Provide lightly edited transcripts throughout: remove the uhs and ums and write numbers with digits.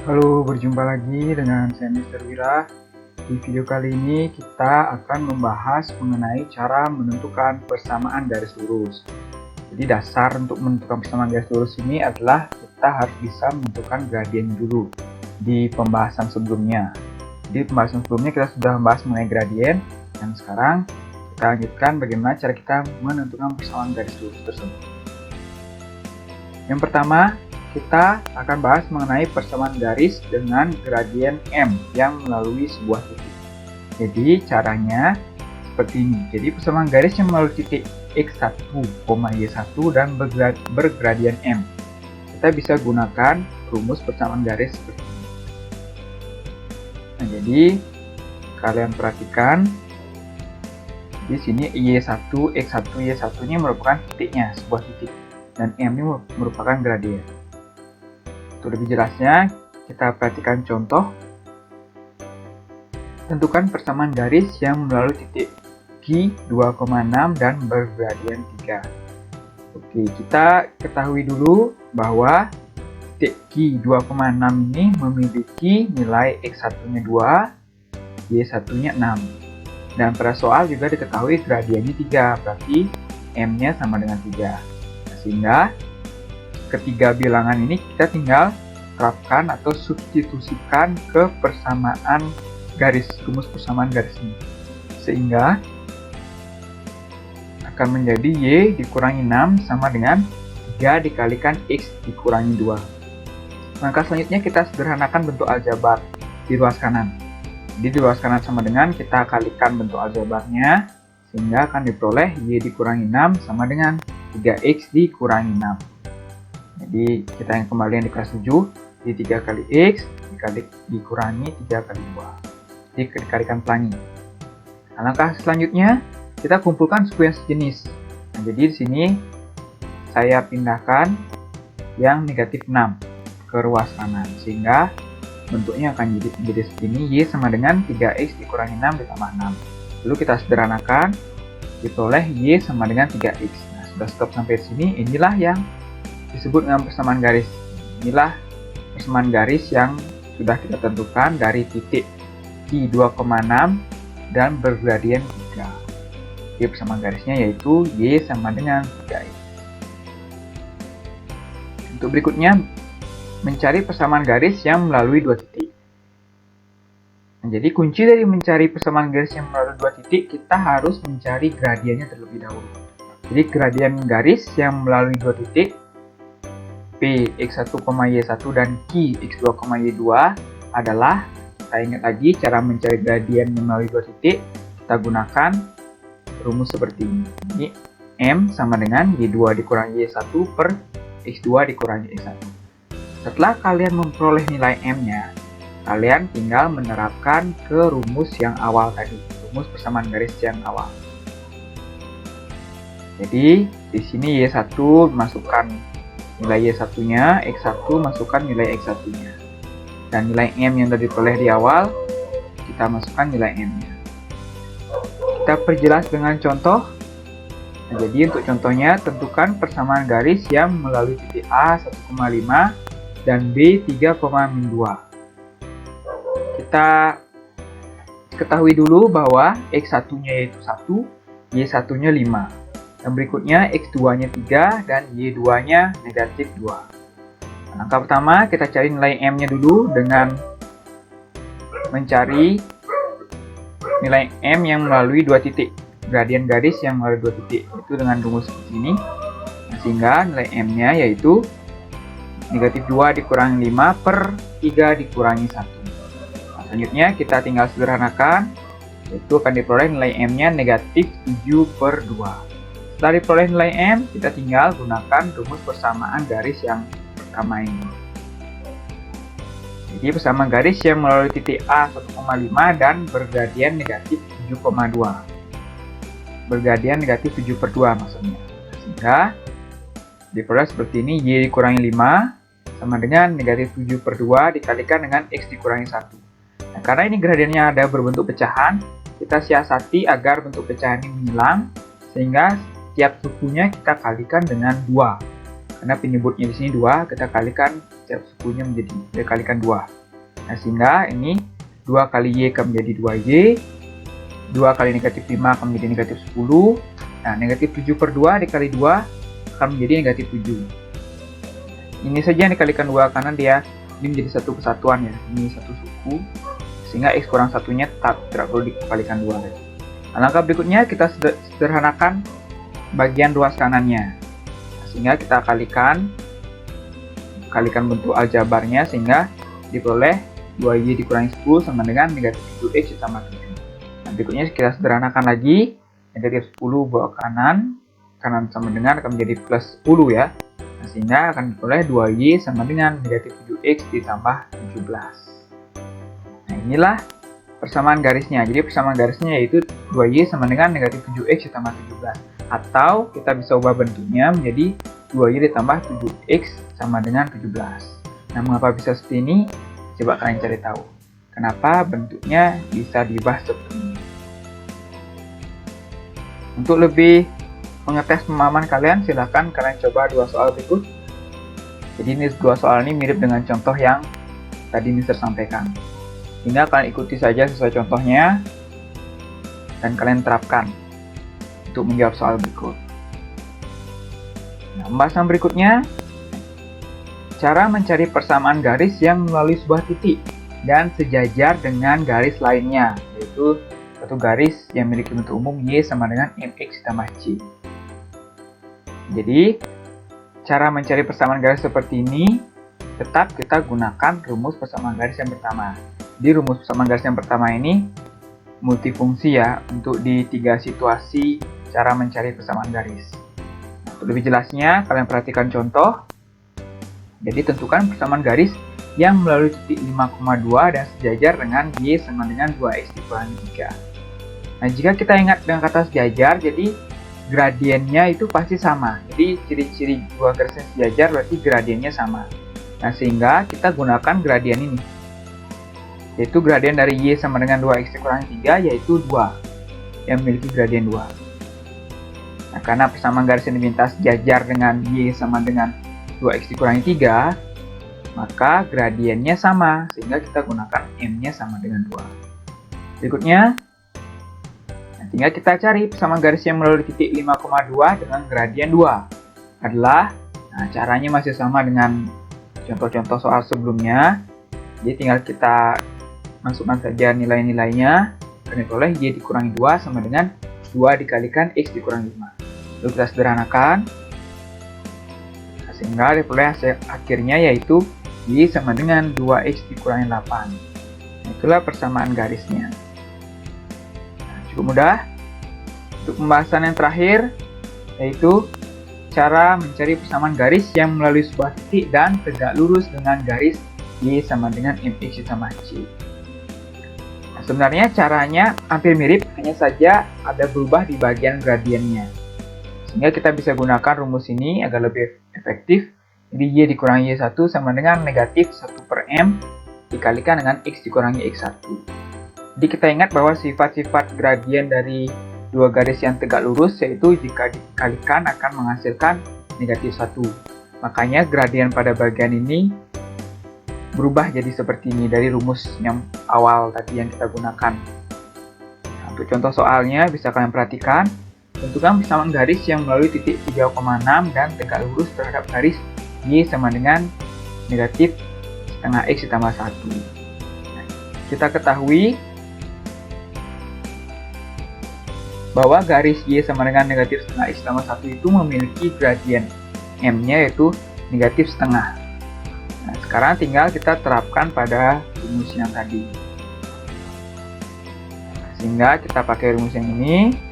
Halo, berjumpa lagi dengan saya Mr. Wira. Di video kali ini kita akan membahas mengenai cara menentukan persamaan garis lurus. Jadi dasar untuk menentukan persamaan garis lurus ini adalah kita harus bisa menentukan gradien dulu di pembahasan sebelumnya. Di pembahasan sebelumnya kita sudah membahas mengenai gradien, dan sekarang kita lanjutkan bagaimana cara kita menentukan persamaan garis lurus tersebut. Yang pertama, kita akan bahas mengenai persamaan garis dengan gradien M yang melalui sebuah titik. Jadi caranya seperti ini. Jadi persamaan garis yang melalui titik X1, Y1 dan bergradien M. Kita bisa gunakan rumus persamaan garis seperti ini. Nah, jadi kalian perhatikan di sini Y1, X1, Y1 ini merupakan titiknya, sebuah titik, dan M ini merupakan gradien. Untuk lebih jelasnya, kita perhatikan contoh. Tentukan persamaan garis yang melalui titik Q 2,6 dan bergradien 3. Oke, kita ketahui dulu bahwa titik Q 2,6 ini memiliki nilai X1-nya 2, Y1-nya 6. Dan pada soal juga diketahui gradiennya 3, berarti M-nya sama dengan 3. Sehingga ketiga bilangan ini kita tinggal terapkan atau substitusikan ke persamaan garis, rumus persamaan garis ini, sehingga akan menjadi Y dikurangi 6 sama dengan 3 dikalikan X dikurangi 2. Langkah selanjutnya kita sederhanakan bentuk aljabar di ruas kanan. Jadi di ruas kanan sama dengan kita kalikan bentuk aljabarnya, sehingga akan diperoleh Y dikurangi 6 sama dengan 3X dikurangi 6. Jadi kita yang kembalian di kelas 7, di 3 kali X dikurangi 3 kali 2. Dikalikan pelangi. Nah, langkah selanjutnya kita kumpulkan suku yang sejenis. Nah, jadi di sini saya pindahkan yang negatif 6 ke ruas kanan, sehingga bentuknya akan jadi seperti ini. Y sama dengan 3X dikurangi 6 ditambah 6. Lalu kita sederhanakan, diperoleh Y sama dengan 3X. Nah, sudah stop sampai sini. Inilah yang disebut dengan persamaan garis. Inilah persamaan garis yang sudah kita tentukan dari titik Q 2,6 dan bergradien 3. Jadi persamaan garisnya yaitu Y sama dengan 3X. Untuk berikutnya, mencari persamaan garis yang melalui dua titik. Nah, jadi kunci dari mencari persamaan garis yang melalui dua titik, kita harus mencari gradiennya terlebih dahulu. Jadi gradien garis yang melalui dua titik P X1, Y1 dan Q X2, Y2 adalah, kita ingat lagi cara mencari gradien melalui dua titik, kita gunakan rumus seperti ini. Ini M sama dengan Y2 dikurangi Y1 per X2 dikurangi X1. Setelah kalian memperoleh nilai M-nya, kalian tinggal menerapkan ke rumus yang awal tadi, rumus persamaan garis yang awal. Jadi di sini Y1 masukkan nilai Y1-nya, X1 masukkan nilai X1-nya. Dan nilai M yang tadi diperoleh di awal, kita masukkan nilai M-nya. Kita perjelas dengan contoh. Nah, jadi untuk contohnya, tentukan persamaan garis yang melalui titik A 1,5 dan B 3,2. Kita ketahui dulu bahwa X1-nya yaitu 1, Y1-nya 5. Dan berikutnya X2-nya 3 dan Y2-nya negatif 2. Langkah pertama kita cari nilai M-nya dulu dengan mencari nilai M yang melalui dua titik. Gradien garis yang melalui dua titik itu dengan rumus seperti ini. Nah, sehingga nilai M-nya yaitu negatif 2 dikurangi 5 per 3 dikurangi 1. Nah, selanjutnya kita tinggal sederhanakan, yaitu akan diperoleh nilai M-nya negatif 7 per 2. Setelah diperoleh nilai M, kita tinggal gunakan rumus persamaan garis yang pertama ini. Jadi persamaan garis yang melalui titik A 1,5 dan bergradien negatif 7,2. Bergradien negatif 7 per 2 maksudnya. Sehingga diperoleh seperti ini, Y dikurangi 5 sama dengan negatif 7 per 2 dikalikan dengan X dikurangi 1. Nah, karena ini gradiennya ada berbentuk pecahan, kita siasati agar bentuk pecahan ini menghilang, sehingga setiap sukunya kita kalikan dengan 2. Karena penyebutnya di sini 2, kita kalikan setiap sukunya menjadi dikalikan 2. Nah, sehingga ini 2 kali Y akan menjadi 2Y, 2 kali negatif 5 akan menjadi negatif 10. Nah, negatif 7/2 dikali 2 akan menjadi negatif 7. Ini saja yang dikalikan 2 karena ini menjadi satu kesatuan ya, ini satu suku, sehingga X kurang satunya tetap tidak perlu dikalikan 2. Nah, langkah berikutnya kita sederhanakan bagian ruas kanannya, sehingga kita kalikan bentuk aljabarnya sehingga diperoleh 2Y dikurangi 10 sama dengan negatif 7X ditambah 7. Nah, berikutnya kita sederhanakan lagi, negatif 10 bawa kanan sama dengan akan menjadi plus 10 ya. Nah, sehingga akan diperoleh 2Y sama dengan negatif 7X ditambah 17. Nah, inilah persamaan garisnya. Jadi persamaan garisnya yaitu 2Y sama dengan negatif 7X ditambah 17. Atau kita bisa ubah bentuknya menjadi 2Y ditambah 7X sama dengan 17. Nah, mengapa bisa seperti ini? Coba kalian cari tahu. Kenapa bentuknya bisa diubah seperti ini? Untuk lebih mengetes pemahaman kalian, silahkan kalian coba 2 soal berikut. Jadi ini 2 soal ini mirip dengan contoh yang tadi Mister sampaikan. Sehingga kalian ikuti saja sesuai contohnya dan kalian terapkan untuk menjawab soal berikut. Nah, pembahasan berikutnya, cara mencari persamaan garis yang melalui sebuah titik dan sejajar dengan garis lainnya, yaitu satu garis yang memiliki bentuk umum Y sama dengan MX ditambah C. Jadi, cara mencari persamaan garis seperti ini, tetap kita gunakan rumus persamaan garis yang pertama. Di rumus persamaan garis yang pertama ini multifungsi ya, untuk di 3 situasi cara mencari persamaan garis. Untuk lebih jelasnya, kalian perhatikan contoh. Jadi tentukan persamaan garis yang melalui titik 5,2 dan sejajar dengan Y sama dengan 2X dikurangi 3. Nah, jika kita ingat dengan kata sejajar, jadi gradiennya itu pasti sama. Jadi ciri-ciri dua garis yang sejajar berarti gradiennya sama. Nah, sehingga kita gunakan gradien ini, yaitu gradien dari Y sama dengan 2X dikurangi 3, yaitu 2, yang memiliki gradien 2. Nah, karena persamaan garis yang diminta sejajar dengan Y sama dengan 2X dikurangi 3, maka gradiennya sama, sehingga kita gunakan M-nya sama dengan 2. Berikutnya, tinggal kita cari persamaan garis yang melalui titik 5,2 dengan gradien 2 adalah, nah, caranya masih sama dengan contoh-contoh soal sebelumnya. Jadi tinggal kita masukkan saja nilai-nilainya, dan diperoleh Y dikurangi 2 sama dengan 2 dikalikan X dikurangi 5. Lalu kita sederhanakan, sehingga diperoleh hasil akhirnya yaitu Y sama dengan 2X dikurangi 8. Nah, itulah persamaan garisnya. Nah, cukup mudah. Untuk pembahasan yang terakhir, yaitu cara mencari persamaan garis yang melalui sebuah titik dan tegak lurus dengan garis Y sama dengan MX ditambah C. Nah, sebenarnya caranya hampir mirip, hanya saja ada berubah di bagian gradiennya. Sehingga kita bisa gunakan rumus ini agar lebih efektif. Jadi Y dikurangi Y1 sama dengan negatif 1/M dikalikan dengan X dikurangi X1. Jadi kita ingat bahwa sifat-sifat gradien dari dua garis yang tegak lurus yaitu jika dikalikan akan menghasilkan negatif 1. Makanya gradien pada bagian ini berubah jadi seperti ini dari rumus yang awal tadi yang kita gunakan. Nah, untuk contoh soalnya bisa kalian perhatikan. Tentukan persamaan garis yang melalui titik 3,6 dan tegak lurus terhadap garis Y sama dengan negatif setengah X ditambah 1. Nah, kita ketahui bahwa garis Y sama dengan negatif setengah X ditambah 1 itu memiliki gradien M-nya yaitu negatif setengah. Nah, sekarang tinggal kita terapkan pada rumus yang tadi. Sehingga kita pakai rumus yang ini.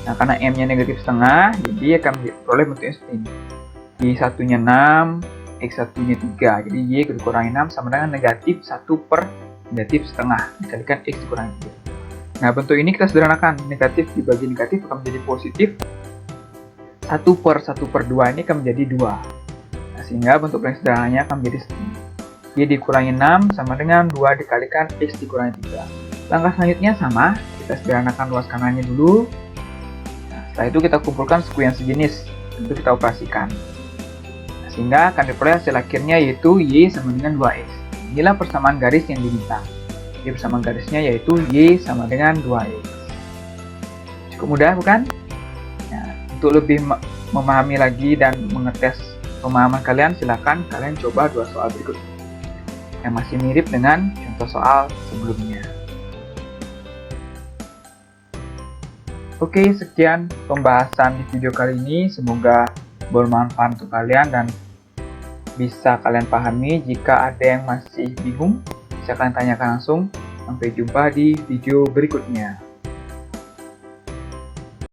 Nah, karena M-nya negatif setengah, jadi akan diperoleh bentuknya seperti ini. Y1-nya 6, X1-nya 3. Jadi Y dikurangi 6 sama dengan negatif 1 per negatif setengah dikalikan X dikurangi 3. Nah, bentuk ini kita sederhanakan. Negatif dibagi negatif akan menjadi positif. 1/1/2 ini akan menjadi 2. Nah, sehingga bentuk paling sederhananya akan menjadi seperti ini. Y dikurangi 6 sama dengan 2 dikalikan X dikurangi 3. Langkah selanjutnya sama. Kita sederhanakan ruas kanannya dulu. Setelah itu kita kumpulkan suku yang sejenis, untuk kita operasikan. Nah, Sehingga akan diperoleh hasil akhirnya yaitu Y sama dengan 2X. Inilah persamaan garis yang diminta. Jadi persamaan garisnya yaitu Y sama dengan 2X. Cukup mudah bukan? Nah, untuk lebih memahami lagi dan mengetes pemahaman kalian, silakan kalian coba dua soal berikut yang masih mirip dengan contoh soal sebelumnya. Oke, sekian pembahasan di video kali ini. Semoga bermanfaat untuk kalian dan bisa kalian pahami. Jika ada yang masih bingung, bisa kalian tanyakan langsung. Sampai jumpa di video berikutnya.